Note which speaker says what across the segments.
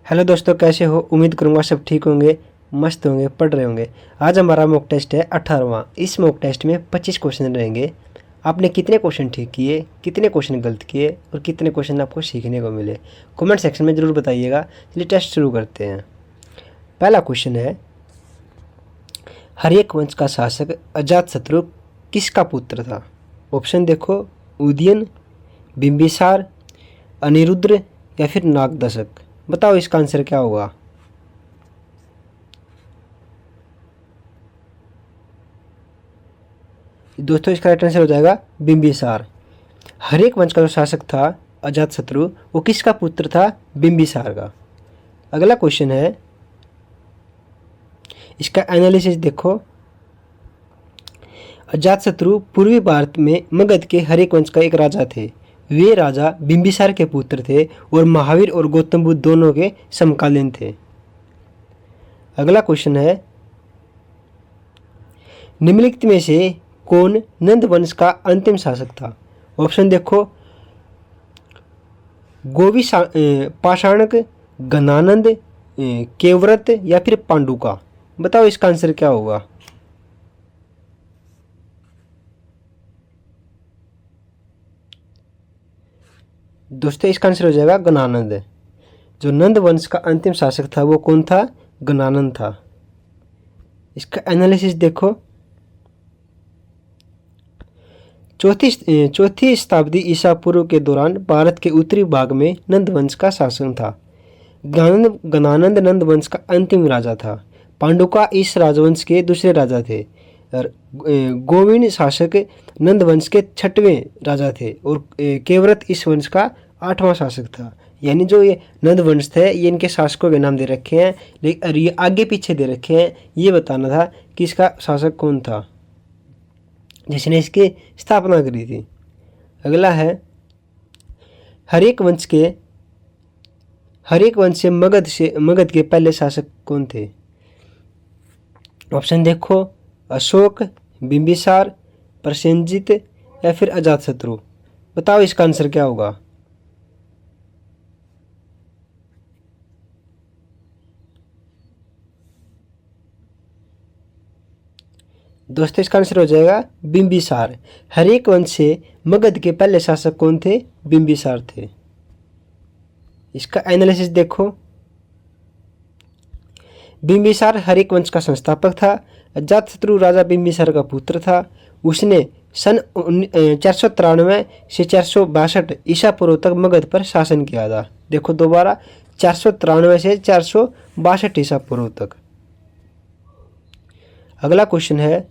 Speaker 1: Hello दोस्तों, कैसे हो? उम्मीद करूंगा सब ठीक होंगे, मस्त होंगे, पढ़ रहे होंगे। आज हमारा मॉक टेस्ट है 18वां। इस मॉक टेस्ट में 25 क्वेश्चन रहेंगे। आपने कितने क्वेश्चन ठीक किए, कितने क्वेश्चन गलत किए और कितने क्वेश्चन आपको सीखने को मिले, कमेंट सेक्शन में ज़रूर बताइएगा। चलिए टेस्ट शुरू करते हैं। पहला क्वेश्चन है, हर्यक वंश का शासक अजातशत्रु किसका पुत्र था? ऑप्शन देखो, उदयन, बिंबिसार, अनिरुद्र या फिर नागदशक। बताओ इसका आंसर क्या होगा। दोस्तों इसका राइट आंसर हो जाएगा बिंबिसार। हर्यक वंश का जो शासक था अजातशत्रु, वो किसका पुत्र था? बिंबिसार का। अगला क्वेश्चन है, इसका एनालिसिस देखो। अजातशत्रु पूर्वी भारत में मगध के हर्यक वंश का एक राजा थे। वे राजा बिंबिसार के पुत्र थे और महावीर और गौतम बुद्ध दोनों के समकालीन थे। अगला क्वेश्चन है, निम्नलिखित में से कौन नंद वंश का अंतिम शासक था? ऑप्शन देखो, पाषाणक, गणानंद, केवव्रत या फिर पांडुका। बताओ इसका आंसर क्या होगा। दोस्तों इसका आंसर हो जाएगा गणानंद। जो नंद वंश का अंतिम शासक था वो कौन था? गणानंद था। इसका एनालिसिस देखो। चौथी शताब्दी ईसा पूर्व के दौरान भारत के उत्तरी भाग में नंद वंश का शासन था। गणानंद नंद वंश का अंतिम राजा था। पांडुका इस राजवंश के दूसरे राजा थे और गोविंद शासक नंद वंश के 6वें राजा थे और केवव्रत इस वंश का 8वां शासक था। यानी जो ये नंद वंश थे ये इनके शासकों के नाम दे रखे हैं, लेकिन ये आगे पीछे दे रखे हैं। ये बताना था कि इसका शासक कौन था जिसने इसकी स्थापना करी थी। अगला है, हर्यक वंश से मगध के पहले शासक कौन थे? ऑप्शन देखो, अशोक, बिंबिसार, प्रसेनजित या फिर अजातशत्रु। बताओ इसका आंसर क्या होगा। दोस्तों इसका आंसर हो जाएगा बिंबिसार। हर्यक वंश से मगध के पहले शासक कौन थे? बिंबिसार थे। इसका एनालिसिस देखो। बिंबिसार हर्यक वंश का संस्थापक था। अजातशत्रु राजा बिंबिसार का पुत्र था। उसने सन 493 से 462 ईसा पूर्व तक मगध पर शासन किया था। देखो दोबारा, 493 से 462 ईसा पूर्व तक। अगला क्वेश्चन है,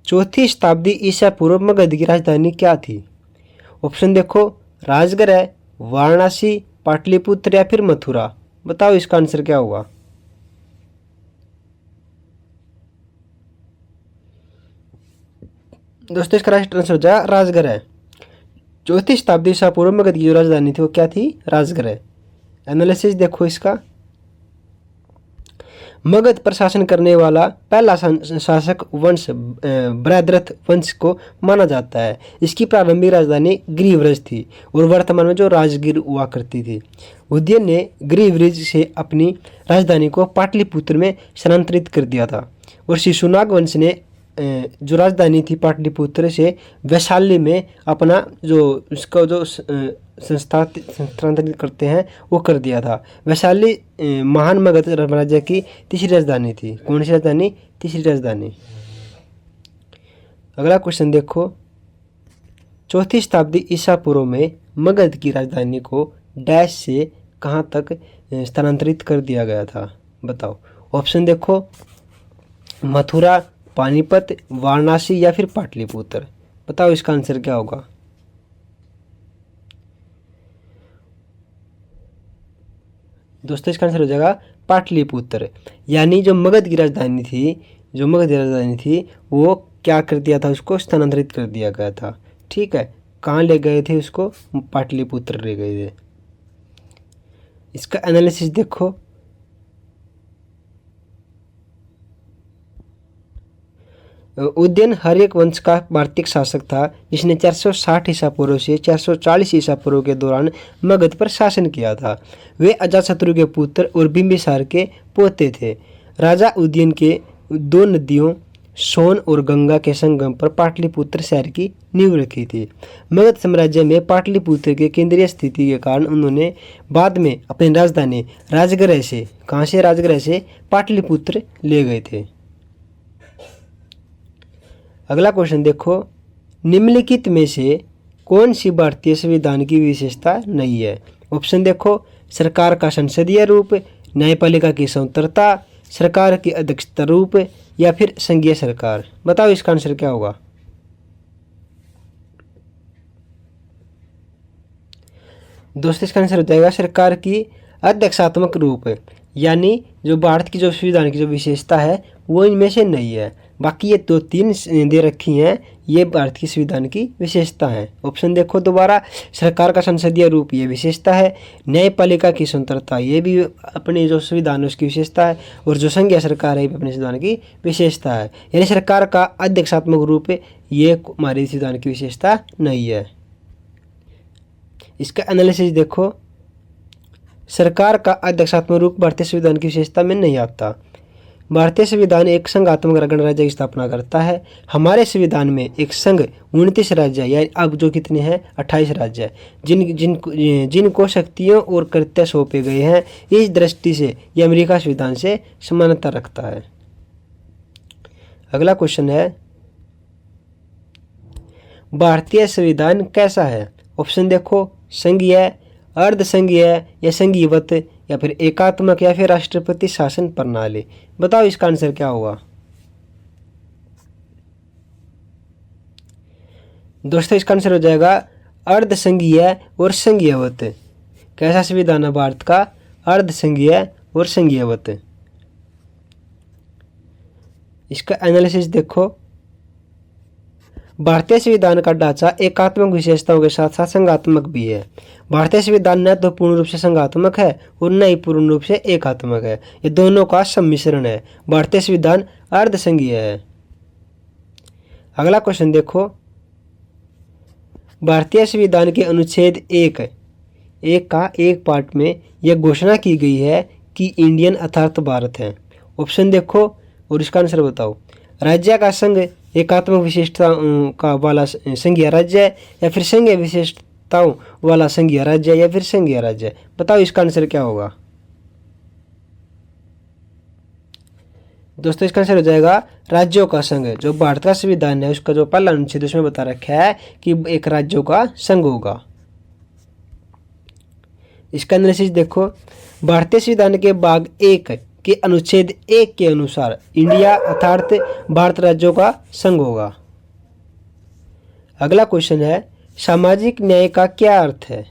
Speaker 1: चौथी शताब्दी ईसा पूर्व मगध की राजधानी क्या थी? ऑप्शन देखो, राजगृह, वाराणसी, पाटलिपुत्र या फिर मथुरा। बताओ इसका आंसर क्या होगा। दोस्तों इसका राइट आंसर हो जाएगा राजगृह। चौथी शताब्दी ईसा पूर्व मगध की जो राजधानी थी वो क्या थी? राजगृह। एनालिसिस देखो इसका। मगध पर शासन करने वाला पहला शासक वंश बृहद्रथ वंश को माना जाता है। इसकी प्रारंभिक राजधानी गिरिव्रज थी और वर्तमान में जो राजगीर हुआ करती थी। उदयन ने गिरिव्रज से अपनी राजधानी को पाटलिपुत्र में स्थानांतरित कर दिया था और शिशुनाग वंश ने जो राजधानी थी पाटलिपुत्र से वैशाली में अपना जो उसका जो स्थानांतरित करते हैं वो कर दिया था। वैशाली महान मगध राज्य की तीसरी राजधानी थी। कौन सी राजधानी? तीसरी राजधानी। अगला क्वेश्चन देखो, चौथी शताब्दी ईसा पूर्व में मगध की राजधानी को डैश से कहाँ तक स्थानांतरित कर दिया गया था? बताओ। ऑप्शन देखो, मथुरा, पानीपत, वाराणसी या फिर पाटलिपुत्र। बताओ इसका आंसर क्या होगा। दोस्तों इसका आंसर हो जाएगा पाटलिपुत्र। यानी जो मगध की राजधानी थी वो क्या कर दिया था? उसको स्थानांतरित कर दिया गया था। ठीक है, कहाँ ले गए थे उसको? पाटलिपुत्र ले गए थे। इसका एनालिसिस देखो। उदयन हर्यक वंश का वार्तिक शासक था जिसने 460 ईसा पूर्व से 440 ईसा पूर्व के दौरान मगध पर शासन किया था। वे अजातशत्रु के पुत्र और बिंबिसार के पोते थे। राजा उदयन के दो नदियों सोन और गंगा के संगम पर पाटलिपुत्र शहर की नींव रखी थी। मगध साम्राज्य में पाटलिपुत्र के केंद्रीय स्थिति के कारण उन्होंने बाद में अपनी राजधानी राजगृह से, कहाँ से, राजगृह से पाटलिपुत्र ले गए थे। अगला क्वेश्चन देखो, निम्नलिखित में से कौन सी भारतीय संविधान की विशेषता नहीं है? ऑप्शन देखो, सरकार का संसदीय रूप, न्यायपालिका की स्वतंत्रता, सरकार की अध्यक्षता रूप या फिर संघीय सरकार। बताओ इसका आंसर क्या होगा? दोस्तों इसका आंसर हो जाएगा सरकार की अध्यक्षात्मक रूप, यानी जो भारत की जो संविधान की जो विशेषता है वो इनमें से नहीं है। बाकी ये दो तीन दे रखी हैं, ये भारत की संविधान की विशेषता है। ऑप्शन देखो दोबारा, सरकार का संसदीय रूप ये विशेषता है, न्यायपालिका की स्वतंत्रता ये भी अपने जो संविधान है उसकी विशेषता है, और जो संघीय सरकार है ये अपने संविधान की विशेषता है। यानी सरकार का अध्यक्षात्मक रूप ये हमारे संविधान की विशेषता नहीं है। इसका एनालिसिस देखो, सरकार का अध्यक्षात्मक रूप भारतीय संविधान की विशेषता में नहीं आता। भारतीय संविधान एक संघात्मक गणराज्य की स्थापना करता है। हमारे संविधान में एक संघ 29 राज्य है, यानी अब जो कितने हैं 28 राज्य है जिनको शक्तियों और कर्तव्य सौंपे गए हैं। इस दृष्टि से यह अमेरिका संविधान से समानता रखता है। अगला क्वेश्चन है, भारतीय संविधान कैसा है? ऑप्शन देखो, संघीय, अर्ध संघीय या संघीयवत या फिर एकात्मक या फिर राष्ट्रपति शासन प्रणाली। बताओ इसका आंसर क्या होगा? दोस्तों इसका आंसर हो जाएगा अर्ध संघीय और संघीयवत। कैसा संविधान है भारत का? अर्ध संघीय और संघीयवत। इसका एनालिसिस देखो, भारतीय संविधान का ढांचा एकात्मक विशेषताओं के साथ साथ संघात्मक भी है। भारतीय संविधान न तो पूर्ण रूप से संघात्मक है और न ही पूर्ण रूप से एकात्मक है, ये दोनों का सम्मिश्रण है। भारतीय संविधान अर्ध संघीय है। अगला क्वेश्चन देखो, भारतीय संविधान के अनुच्छेद एक का एक पार्ट में यह घोषणा की गई है कि इंडियन अर्थात भारत है। ऑप्शन देखो और इसका आंसर बताओ। राज्य का संघ एकात्मक विशेषताओं का वाला संघीय राज्य है या फिर संघीय विशेषताओं वाला संघीय राज्य या फिर संघीय राज्य। बताओ इसका आंसर क्या होगा? दोस्तों इसका आंसर हो जाएगा राज्यों का संघ। जो भारत का संविधान है उसका जो पहला अनुच्छेद उसमें बता रखा है कि एक राज्यों का संघ होगा। इसका एनालिसिस देखो, भारतीय संविधान के भाग 1 के अनुच्छेद 1 के अनुसार इंडिया अर्थात भारत राज्यों का संघ होगा। अगला क्वेश्चन है, सामाजिक न्याय का क्या अर्थ है?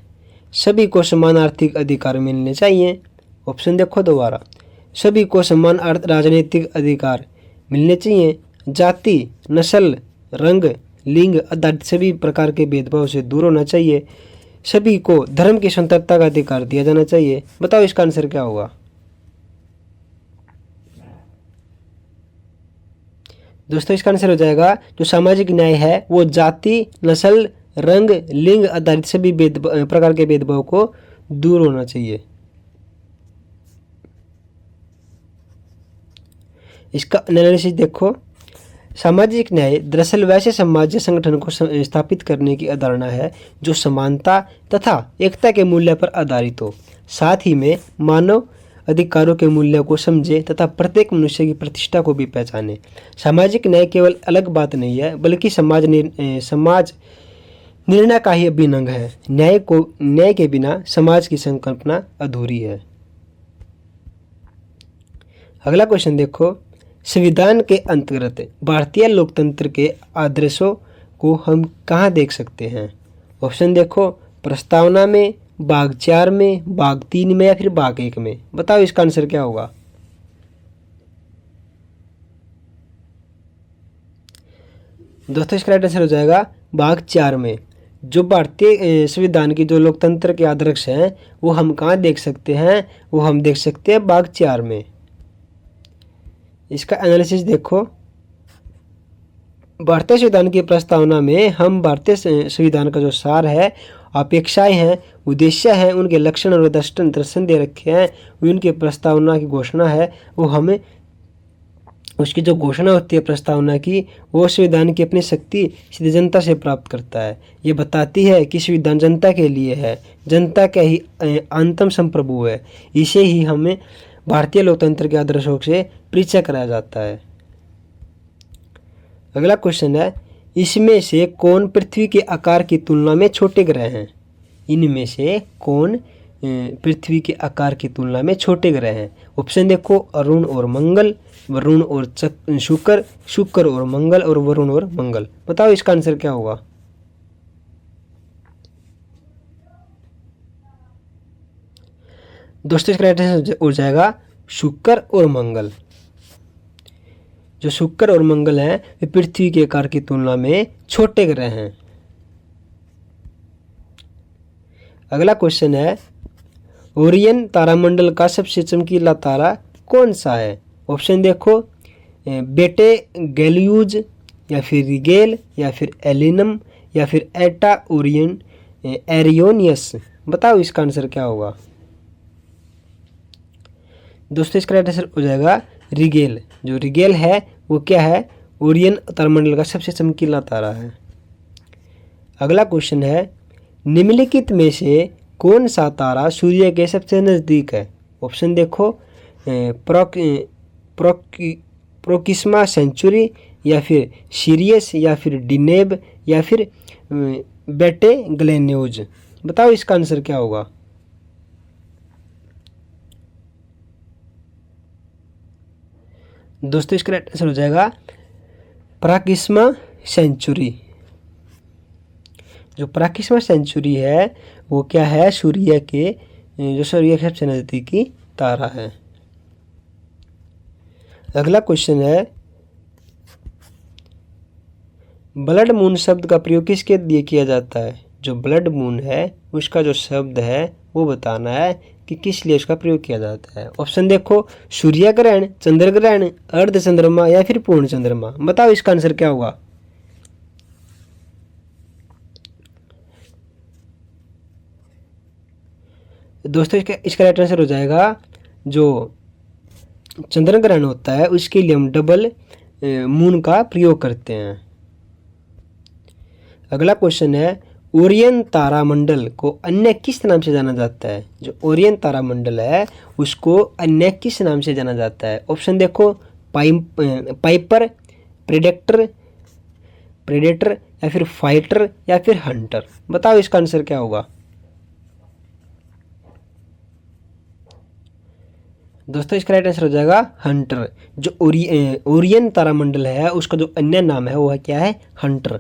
Speaker 1: सभी को समान आर्थिक अधिकार मिलने चाहिए। ऑप्शन देखो दोबारा, सभी को समान राजनीतिक अधिकार मिलने चाहिए, जाति, नस्ल, रंग, लिंग आधारित सभी प्रकार के भेदभाव से दूर होना चाहिए, सभी को धर्म की स्वतंत्रता का अधिकार दिया जाना चाहिए। बताओ इसका आंसर क्या होगा? दोस्तों इसका आंसर हो जाएगा जो सामाजिक न्याय है वो जाति, नस्ल, रंग, लिंग आधारित सभी प्रकार के भेदभाव को दूर होना चाहिए। इसका एनालिसिस देखो, सामाजिक न्याय दरअसल वैसे समाज या संगठन को स्थापित करने की अवधारणा है जो समानता तथा एकता के मूल्य पर आधारित हो, साथ ही में मानव अधिकारों के मूल्य को समझे तथा प्रत्येक मनुष्य की प्रतिष्ठा को भी पहचाने। सामाजिक न्याय केवल अलग बात नहीं है बल्कि समाज निर्णय का ही अभिन्न अंग है। न्याय के बिना समाज की संकल्पना अधूरी है। अगला क्वेश्चन देखो, संविधान के अंतर्गत भारतीय लोकतंत्र के आदर्शों को हम कहाँ देख सकते हैं? ऑप्शन देखो, प्रस्तावना में, भाग 4 में, भाग 3 में या फिर भाग 1 में। बताओ इसका आंसर क्या होगा? दोस्तों इसका राइट आंसर हो जाएगा भाग 4 में। जो भारतीय संविधान की जो लोकतंत्र के आदर्श हैं वो हम कहाँ देख सकते हैं? वो हम देख सकते हैं भाग 4 में। इसका एनालिसिस देखो, भारतीय संविधान की प्रस्तावना में हम भारतीय संविधान का जो सार है, अपेक्षाएं हैं, उद्देश्य हैं, उनके लक्षण और दर्शन दे रखे हैं, उनके प्रस्तावना की घोषणा है, वो हमें उसकी जो घोषणा होती है प्रस्तावना की, वो संविधान की अपनी शक्ति सीधे जनता से प्राप्त करता है। ये बताती है कि संविधान जनता के लिए है, जनता का ही अंतम संप्रभु है। इसे ही हमें भारतीय लोकतंत्र के आदर्शों से परिचय कराया जाता है। अगला क्वेश्चन है, इसमें से कौन पृथ्वी के आकार की तुलना में छोटे ग्रह हैं? इनमें से कौन पृथ्वी के आकार की तुलना में छोटे ग्रह हैं? ऑप्शन देखो, अरुण और मंगल, वरुण और शुक्र, शुक्र और मंगल, और वरुण और मंगल। बताओ इसका आंसर क्या होगा? दोस्तों इसका राइट आंसर हो जाएगा शुक्र और मंगल। जो शुक्र और मंगल हैं वे पृथ्वी के आकार की तुलना में छोटे ग्रह हैं। अगला क्वेश्चन है, ओरियन तारामंडल का सबसे चमकीला तारा कौन सा है? ऑप्शन देखो, बेटे गैलियूज, या फिर रिगेल, या फिर एलिनम, या फिर एटा ओरियन एरियोनियस। बताओ इसका आंसर क्या होगा? दोस्तों इसका राइट आंसर हो जाएगा रिगेल। जो रिगेल है वो क्या है? ओरियन तारामंडल का सबसे चमकीला तारा है। अगला क्वेश्चन है, निम्नलिखित में से कौन सा तारा सूर्य के सबसे नज़दीक है? ऑप्शन देखो, प्रोक्सिमा सेंचुरी, या फिर सीरियस, या फिर डिनेब, या फिर बेटे ग्लेन्यूज। बताओ इसका आंसर क्या होगा? दोस्तों इसका राइट आंसर हो जाएगा प्रोक्सिमा सेंचुरी। जो प्रोक्सिमा सेंचुरी है वो क्या है? सूर्य के सबसे नज़दीकी तारा है। अगला क्वेश्चन है, ब्लड मून शब्द का प्रयोग किसके लिए किया जाता है? जो ब्लड मून है उसका जो शब्द है वो बताना है कि किस लिए उसका प्रयोग किया जाता है। ऑप्शन देखो, सूर्य ग्रहण, चंद्र ग्रहण, अर्ध चंद्रमा, या फिर पूर्ण चंद्रमा। बताओ इसका आंसर क्या होगा? दोस्तों इसका राइट आंसर हो जाएगा, जो चंद्र ग्रहण होता है उसके लिए हम डबल मून का प्रयोग करते हैं। अगला क्वेश्चन है, ओरियन तारामंडल को अन्य किस नाम से जाना जाता है? जो ओरियन तारामंडल है उसको अन्य किस नाम से जाना जाता है? ऑप्शन देखो, पाइपर, प्रेडेटर, या फिर फाइटर, या फिर हंटर। बताओ इसका आंसर क्या होगा? दोस्तों इसका राइट आंसर हो जाएगा हंटर। जो ओरियन तारामंडल है उसका जो अन्य नाम है वो है क्या है? हंटर।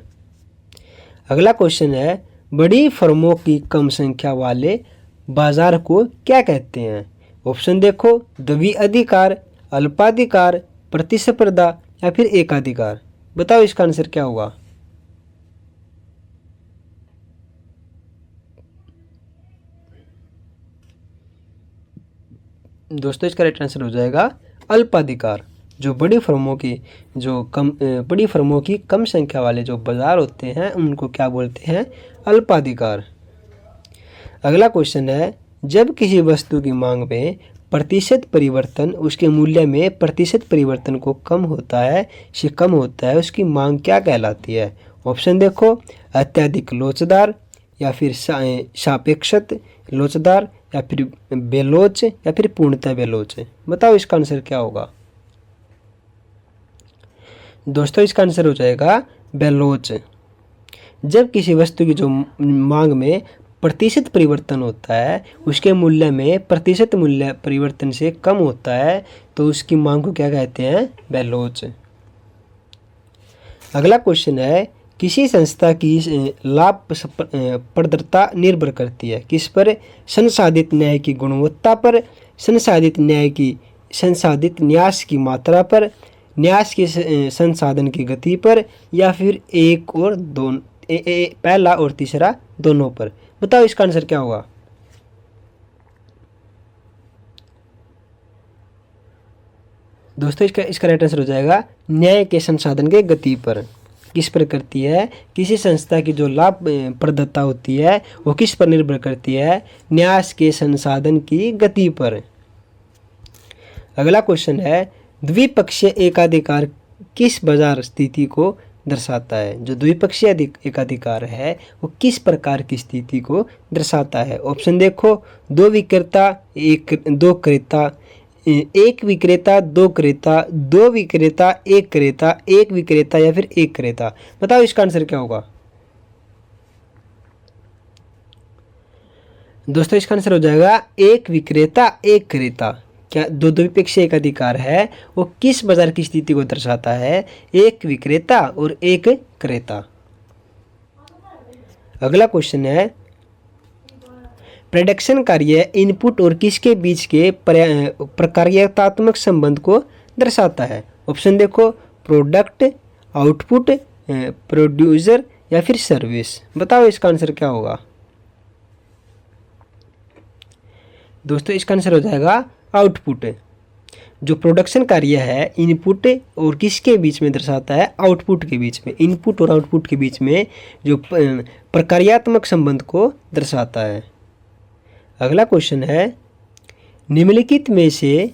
Speaker 1: अगला क्वेश्चन है, बड़ी फर्मों की कम संख्या वाले बाजार को क्या कहते हैं? ऑप्शन देखो, द्विअधिकार, अल्पाधिकार, प्रतिस्पर्धा, या फिर एकाधिकार। बताओ इसका आंसर क्या होगा? दोस्तों इसका राइट आंसर हो जाएगा अल्पाधिकार। जो बड़ी फर्मों की बड़ी फर्मों की कम संख्या वाले जो बाजार होते हैं उनको क्या बोलते हैं? अल्पाधिकार। अगला क्वेश्चन है, जब किसी वस्तु की मांग में प्रतिशत परिवर्तन उसके मूल्य में प्रतिशत परिवर्तन को कम होता है उसकी मांग क्या कहलाती है? ऑप्शन देखो, अत्यधिक लोचदार, या फिर सापेक्षत लोचदार, या फिर बेलोच, या फिर पूर्णतः बेलोच। बताओ इसका आंसर क्या होगा? दोस्तों इसका आंसर हो जाएगा बेलोच। जब किसी वस्तु की जो मांग में प्रतिशत परिवर्तन होता है उसके मूल्य में प्रतिशत मूल्य परिवर्तन से कम होता है तो उसकी मांग को क्या कहते हैं? बेलोच। अगला क्वेश्चन है, किसी संस्था की लाभप्रदता निर्भर करती है किस पर? संसाधित न्याय की गुणवत्ता पर, संसाधित न्यास की मात्रा पर, न्यास के संसाधन की गति पर, या फिर एक और दोनों, पहला और तीसरा दोनों पर। बताओ इसका आंसर क्या होगा? दोस्तों इसका राइट आंसर हो जाएगा न्याय के संसाधन के गति पर। किस पर करती है? किसी संस्था की जो लाभ प्रदत्ता होती है वो किस पर निर्भर करती है? न्यास के संसाधन की गति पर। अगला क्वेश्चन है, द्विपक्षीय एकाधिकार किस बाजार स्थिति को दर्शाता है? जो द्विपक्षीय एकाधिकार है वो किस प्रकार की स्थिति को दर्शाता है? ऑप्शन देखो, दो विक्रेता, दो क्रेता, एक विक्रेता, दो क्रेता, दो विक्रेता, एक क्रेता, एक विक्रेता या फिर एक क्रेता। बताओ इसका आंसर क्या होगा? दोस्तों इसका आंसर हो जाएगा एक विक्रेता एक क्रेता। क्या दो द्विपक्षीय एकाधिकार है वो किस बाजार की स्थिति को दर्शाता है? एक विक्रेता और एक क्रेता। अगला क्वेश्चन है, प्रेडिक्शन कार्य इनपुट और किसके बीच के प्रकार्यात्मक संबंध को दर्शाता है? ऑप्शन देखो, प्रोडक्ट, आउटपुट, प्रोड्यूसर या फिर सर्विस। बताओ इसका आंसर क्या होगा? दोस्तों इसका आंसर हो जाएगा आउटपुट। जो प्रोडक्शन कार्य है इनपुट और किसके बीच में दर्शाता है? आउटपुट के बीच में। इनपुट और आउटपुट के बीच में जो प्रकार्यात्मक संबंध को दर्शाता है। अगला क्वेश्चन है, निम्नलिखित में से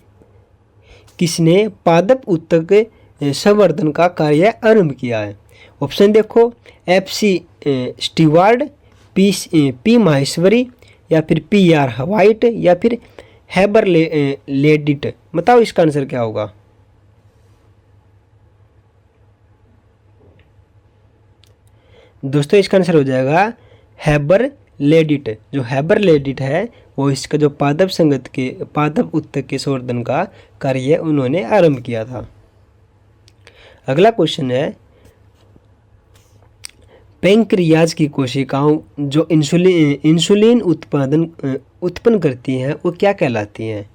Speaker 1: किसने पादप उत्तक संवर्धन का कार्य आरंभ किया है? ऑप्शन देखो, FC स्टीवार्ड, P माहेश्वरी या फिर PR व्हाइट या फिर हैबर लेडिट। बताओ इसका आंसर क्या होगा? दोस्तों इसका आंसर हो जाएगा हैबर लेडिट। जो हैबर लेडिट है वो इसका जो पादप उत्तक के संवर्धन का कार्य उन्होंने आरंभ किया था। अगला क्वेश्चन है, पैंक्रियाज की कोशिकाओं जो इंसुलिन उत्पन्न करती हैं वो क्या कहलाती हैं?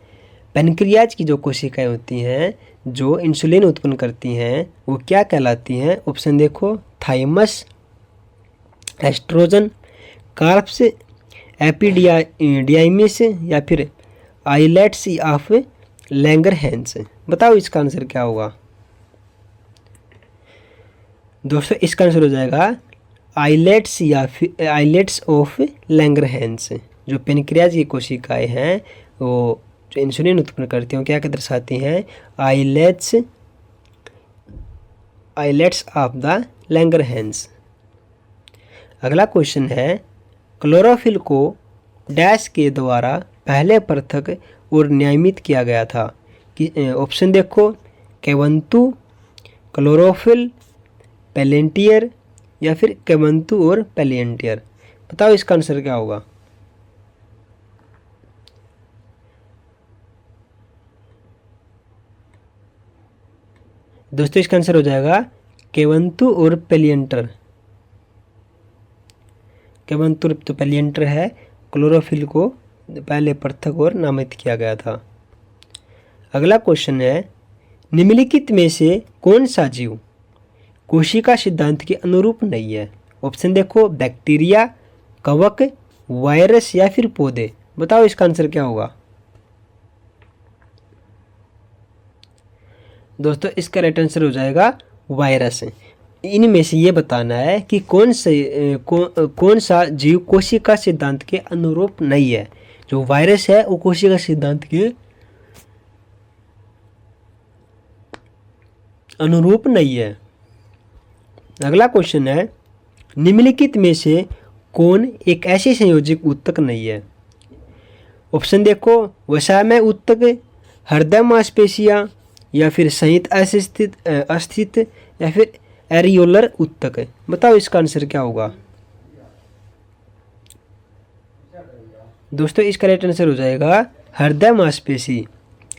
Speaker 1: पैंक्रियाज की जो कोशिकाएं होती हैं जो इंसुलिन उत्पन्न करती हैं वो क्या कहलाती हैं? ऑप्शन देखो, थाइमस, एस्ट्रोजन, कार्प्स, एपिडियाइमिस या फिर आइलेट्स ऑफ लैंगरहैंस। बताओ इसका आंसर क्या होगा? दोस्तों इसका आंसर हो जाएगा आइलेट्स या फिर आइलेट्स ऑफ लैंगरहैंस। जो पेनक्रियाज की कोशिकाएं हैं वो जो इंसुलिन उत्पन्न करती हैं क्या दर्शाती हैं? Islets of the Langerhans. अगला क्वेश्चन है, क्लोरोफिल को डैश के द्वारा पहले पृथक और नियमित किया गया था? ऑप्शन देखो, केवंतु, क्लोरोफिल, पेलेंटियर या फिर केवंतु और पेलेंटियर। बताओ इसका आंसर क्या होगा? दोस्तों इसका आंसर हो जाएगा केवंतु और पेलियंटर। केवंतु तो पेलियंटर है, क्लोरोफिल को पहले पृथक और नामित किया गया था। अगला क्वेश्चन है, निम्नलिखित में से कौन सा जीव कोशिका सिद्धांत के अनुरूप नहीं है? ऑप्शन देखो, बैक्टीरिया, कवक, वायरस या फिर पौधे। बताओ इसका आंसर क्या होगा? दोस्तों इसका राइट आंसर हो जाएगा वायरस। इनमें से ये बताना है कि कौन सा जीव कोशिका सिद्धांत के अनुरूप नहीं है। जो वायरस है वो कोशिका सिद्धांत के अनुरूप नहीं है। अगला क्वेश्चन है, निम्नलिखित में से कौन एक ऐसी संयोजक उत्तक नहीं है? ऑप्शन देखो, वसामय उत्तक, हृदय मांसपेशियां या फिर संहित अस्थित या फिर एरियोलर उत्तक। बताओ इसका आंसर क्या होगा? दोस्तों इसका राइट आंसर हो जाएगा हृदय मांसपेशी।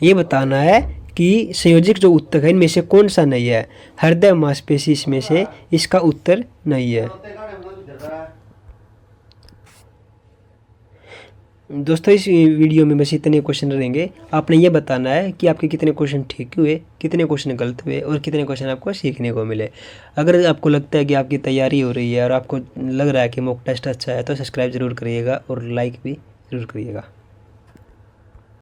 Speaker 1: ये बताना है कि संयोजक जो उत्तक है इनमें से कौन सा नहीं है। हृदय मांसपेशी इसमें से इसका उत्तर नहीं है। दोस्तों इस वीडियो में बस इतने क्वेश्चन रहेंगे। आपने ये बताना है कि आपके कितने क्वेश्चन ठीक हुए, कितने क्वेश्चन गलत हुए और कितने क्वेश्चन आपको सीखने को मिले। अगर आपको लगता है कि आपकी तैयारी हो रही है और आपको लग रहा है कि मॉक टेस्ट अच्छा है तो सब्सक्राइब जरूर करिएगा और लाइक भी जरूर करिएगा।